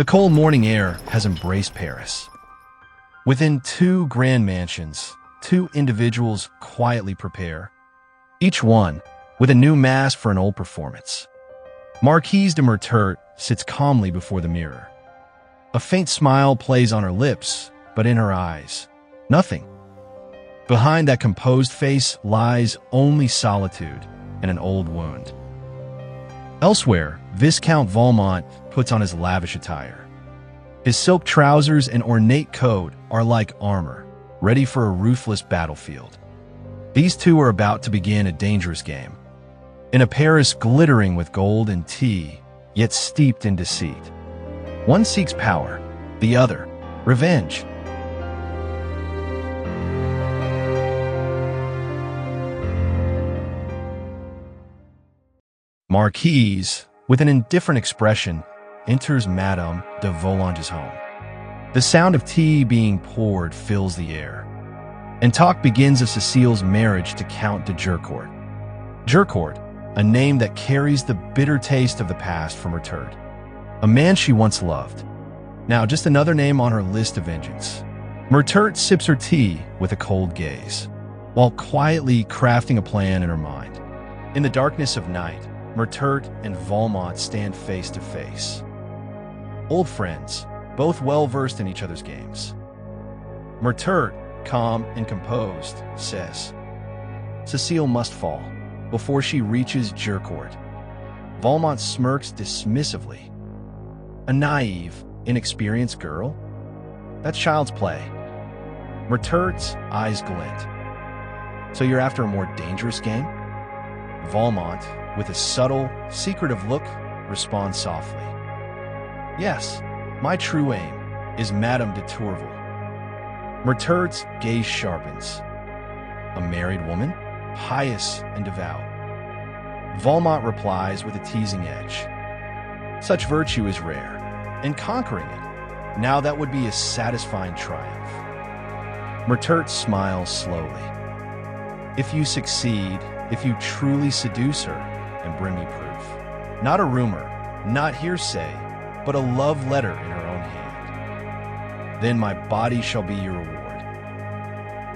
The cold morning air has embraced Paris. Within two grand mansions, two individuals quietly prepare, each one with a new mask for an old performance. Marquise de Mertert sits calmly before the mirror. A faint smile plays on her lips, but in her eyes, nothing. Behind that composed face lies only solitude and an old wound. Elsewhere, Viscount Valmont puts on his lavish attire. His silk trousers and ornate coat are like armor, ready for a ruthless battlefield. These two are about to begin a dangerous game. In a Paris glittering with gold and tea, yet steeped in deceit. One seeks power, the other, revenge. Marquise, with an indifferent expression, enters Madame de Volanges' home. The sound of tea being poured fills the air, and talk begins of Cécile's marriage to Count de Jurcourt. Jurcourt, a name that carries the bitter taste of the past from Mertert. A man she once loved. Now just another name on her list of vengeance. Mertert sips her tea with a cold gaze, while quietly crafting a plan in her mind. In the darkness of night, Mertert and Valmont stand face to face. Old friends, both well-versed in each other's games. Mertert, calm and composed, says, "Cécile must fall before she reaches Jurcourt." Valmont smirks dismissively. "A naive, inexperienced girl? That's child's play." Mertert's eyes glint. "So you're after a more dangerous game?" Valmont, with a subtle, secretive look, responds softly. "Yes, my true aim is Madame de Tourvel." Mertert's gaze sharpens. "A married woman, pious and devout." Valmont replies with a teasing edge. "Such virtue is rare, and conquering it, now that would be a satisfying triumph." Mertert smiles slowly. "If you succeed, if you truly seduce her and bring me proof, not a rumor, not hearsay, but a love letter in her own hand, then my body shall be your reward."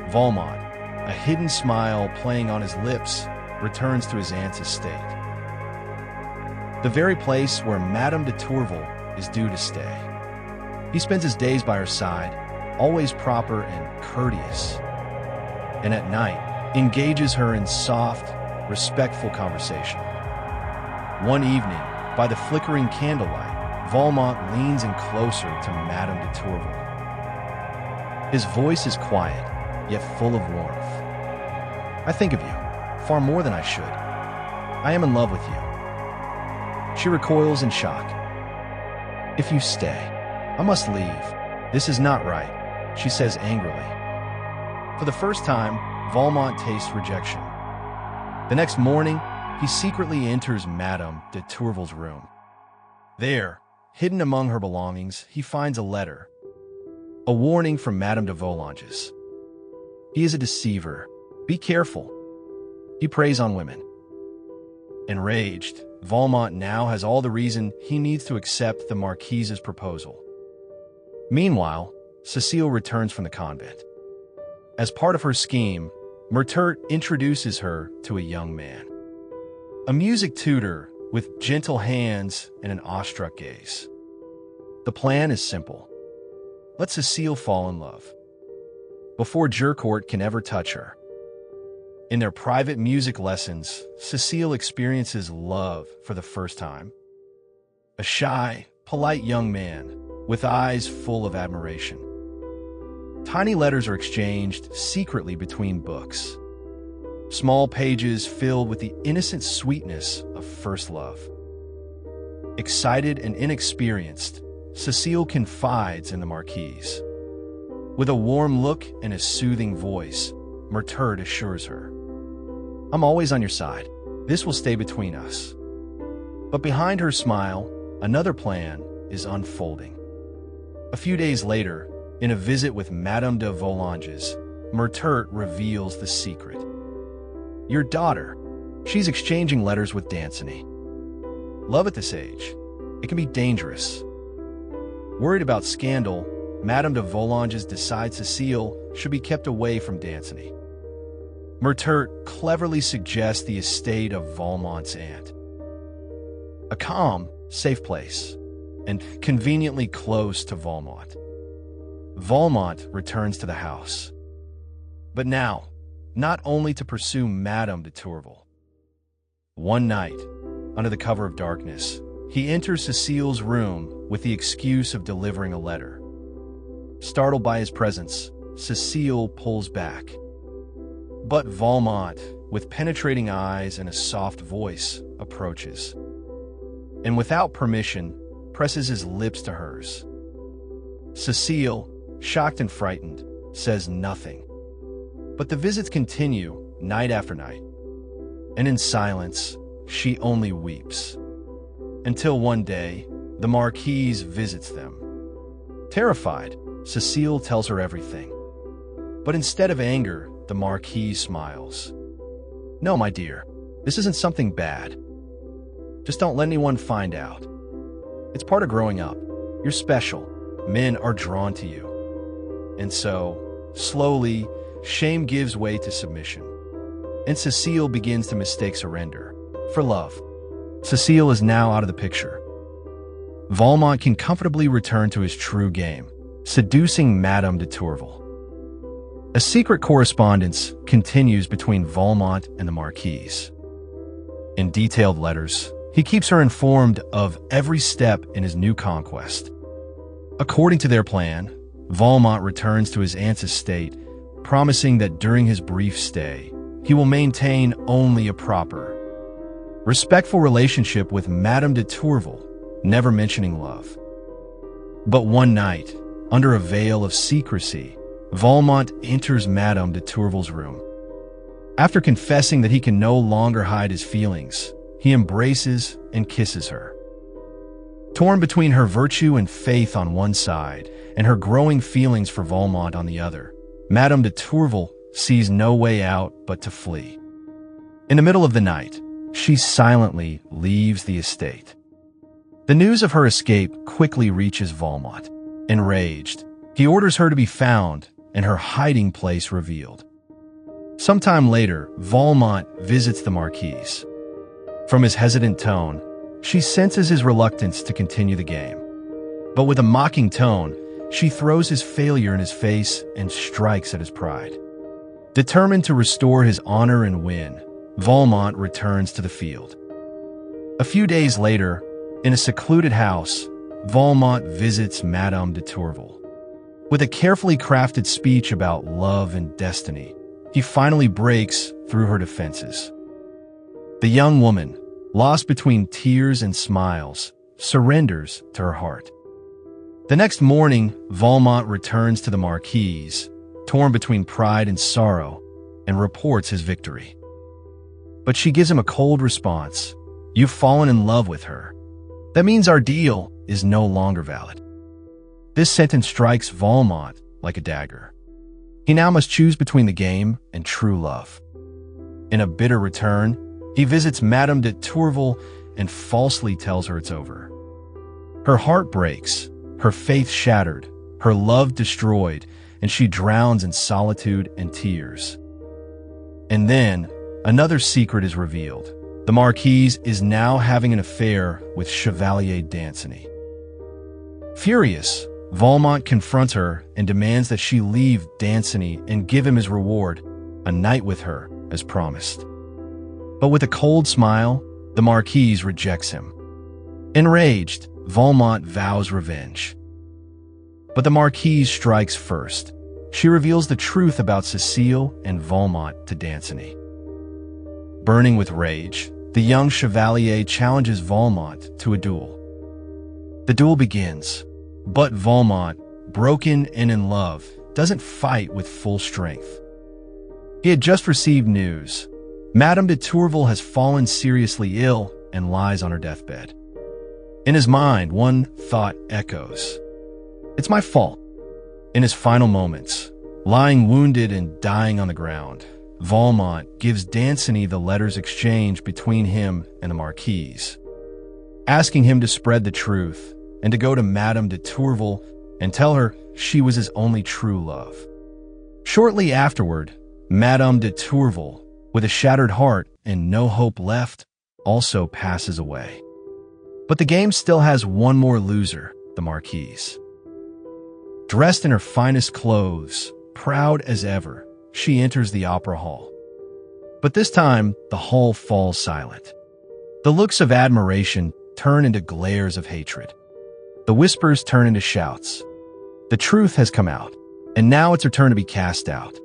Valmont, a hidden smile playing on his lips, returns to his aunt's estate. The very place where Madame de Tourvel is due to stay. He spends his days by her side, always proper and courteous, and at night engages her in soft, respectful conversation. One evening, by the flickering candlelight, Valmont leans in closer to Madame de Tourvel. His voice is quiet, yet full of warmth. "I think of you, far more than I should. I am in love with you." She recoils in shock. "If you stay, I must leave. This is not right," she says angrily. For the first time, Valmont tastes rejection. The next morning, he secretly enters Madame de Tourvel's room. There, hidden among her belongings, he finds a letter. A warning from Madame de Volanges. "He is a deceiver. Be careful." He preys on women. Enraged, Valmont now has all the reason he needs to accept the Marquise's proposal. Meanwhile, Cécile returns from the convent. As part of her scheme, Mertert introduces her to a young man. A music tutor with gentle hands and an awestruck gaze. The plan is simple. Let Cécile fall in love before Jurcourt can ever touch her. In their private music lessons, Cécile experiences love for the first time. A shy, polite young man with eyes full of admiration. Tiny letters are exchanged secretly between books. Small pages filled with the innocent sweetness of first love. Excited and inexperienced, Cécile confides in the Marquise. With a warm look and a soothing voice, Mertert assures her, "I'm always on your side. This will stay between us." But behind her smile, another plan is unfolding. A few days later, in a visit with Madame de Volanges, Mertert reveals the secret. "Your daughter, she's exchanging letters with Danceny. Love at this age, it can be dangerous." Worried about scandal, Madame de Volanges decides Cecile should be kept away from Danceny. Murtert cleverly suggests the estate of Valmont's aunt, a calm, safe place, and conveniently close to Valmont. Valmont returns to the house, but now, not only to pursue Madame de Tourvel. One night, under the cover of darkness, he enters Cecile's room with the excuse of delivering a letter. Startled by his presence, Cecile pulls back. But Valmont, with penetrating eyes and a soft voice, approaches, and without permission, presses his lips to hers. Cecile, shocked and frightened, says nothing. But the visits continue night after night, and in silence, she only weeps. Until one day, the Marquise visits them. Terrified, Cecile tells her everything. But instead of anger, the Marquise smiles. "No, my dear, this isn't something bad. Just don't let anyone find out. It's part of growing up. You're special. Men are drawn to you." And so, slowly, shame gives way to submission, and Cecile begins to mistake surrender for love. Cecile is now out of the picture. Valmont can comfortably return to his true game, seducing Madame de Tourvel. A secret correspondence continues between Valmont and the Marquise. In detailed letters, he keeps her informed of every step in his new conquest. According to their plan, Valmont returns to his aunt's estate, promising that during his brief stay, he will maintain only a proper, respectful relationship with Madame de Tourvel, never mentioning love. But one night, under a veil of secrecy, Valmont enters Madame de Tourvel's room. After confessing that he can no longer hide his feelings, he embraces and kisses her. Torn between her virtue and faith on one side and her growing feelings for Valmont on the other, Madame de Tourvel sees no way out but to flee. In the middle of the night, she silently leaves the estate. The news of her escape quickly reaches Valmont. Enraged, he orders her to be found and her hiding place revealed. Sometime later, Valmont visits the Marquise. From his hesitant tone, she senses his reluctance to continue the game. But with a mocking tone, she throws his failure in his face and strikes at his pride. Determined to restore his honor and win, Valmont returns to the field. A few days later, in a secluded house, Valmont visits Madame de Tourvel. With a carefully crafted speech about love and destiny, he finally breaks through her defenses. The young woman, lost between tears and smiles, surrenders to her heart. The next morning, Valmont returns to the Marquise, torn between pride and sorrow, and reports his victory. But she gives him a cold response. "You've fallen in love with her. That means our deal is no longer valid." This sentence strikes Valmont like a dagger. He now must choose between the game and true love. In a bitter return, he visits Madame de Tourvel and falsely tells her it's over. Her heart breaks, her faith shattered, her love destroyed, and she drowns in solitude and tears. And then, another secret is revealed. The Marquise is now having an affair with Chevalier Danceny. Furious, Valmont confronts her and demands that she leave Danceny and give him his reward, a night with her, as promised. But with a cold smile, the Marquise rejects him. Enraged, Valmont vows revenge. But the Marquise strikes first. She reveals the truth about Cecile and Valmont to Danceny. Burning with rage, the young Chevalier challenges Valmont to a duel. The duel begins, but Valmont, broken and in love, doesn't fight with full strength. He had just received news. Madame de Tourvel has fallen seriously ill and lies on her deathbed. In his mind, one thought echoes. It's my fault. In his final moments, lying wounded and dying on the ground, Valmont gives Danceny the letters exchanged between him and the Marquise, asking him to spread the truth and to go to Madame de Tourvel and tell her she was his only true love. Shortly afterward, Madame de Tourvel, with a shattered heart and no hope left, also passes away. But the game still has one more loser, the Marquise. Dressed in her finest clothes, proud as ever, she enters the opera hall. But this time, the hall falls silent. The looks of admiration turn into glares of hatred. The whispers turn into shouts. The truth has come out, and now it's her turn to be cast out.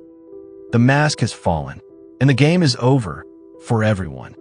The mask has fallen, and the game is over for everyone.